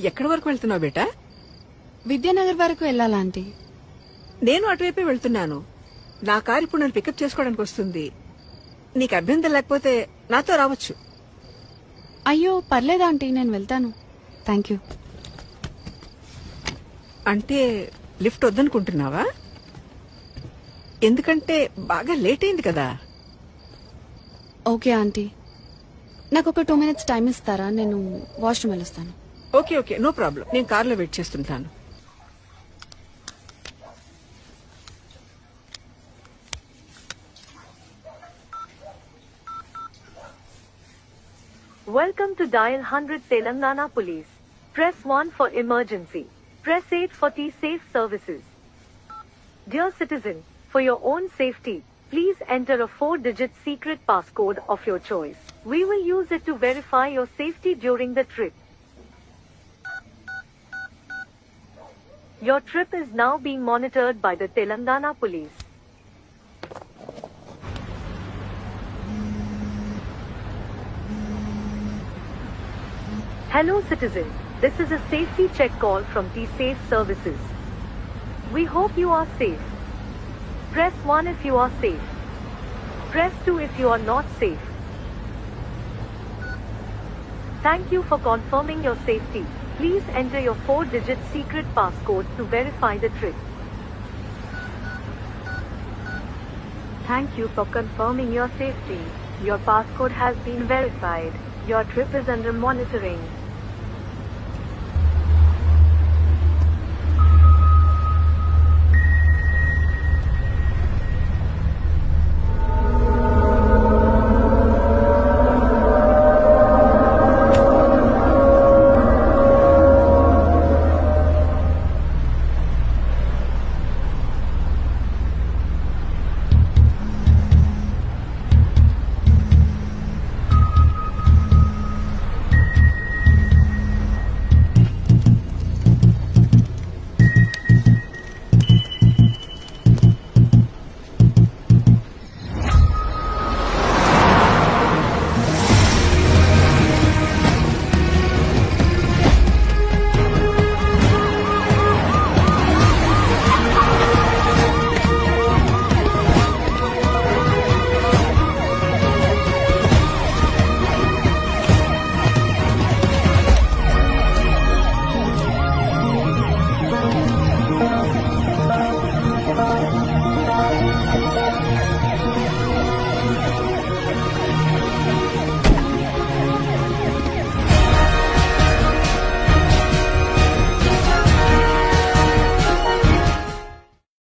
ఎక్కడి వరకు వెళ్తున్నావు బేటా? విద్యానగర్ వరకు వెళ్ళాలా ఆంటీ? నేను అటువైపే వెళ్తున్నాను. నా కారు ఇప్పుడు నన్ను పికప్ చేసుకోవడానికి వస్తుంది. నీకు అభ్యంతరం లేకపోతే నాతో రావచ్చు. అయ్యో పర్లేదు ఆంటీ, నేను వెళ్తాను. Thank you. అంటే లిఫ్ట్ వద్దనుకుంటున్నావా? ఎందుకంటే బాగా లేట్ అయింది కదా. ఓకే ఆంటీ, నాకు ఒక 2 minutes టైం ఇస్తారా? నేను వాష్రూమ్ వెళ్ళొస్తాను. Okay okay, no problem. నేను కార్లో వెయిట్ చేస్తుంటాను. Welcome to Dial 100 Telangana Police. Press 1 for emergency. Press 8 for T-Safe services. Dear citizen, for your own safety, please enter a 4-digit secret passcode of your choice. We will use it to verify your safety during the trip. Your trip is now being monitored by the Telangana Police. Hello citizen, this is a safety check call from T-Safe services. We hope you are safe. Press 1 if you are safe. Press 2 if you are not safe. Thank you for confirming your safety. Please enter your 4-digit secret passcode to verify the trip. Thank you for confirming your safety. Your passcode has been verified. Your trip is under monitoring.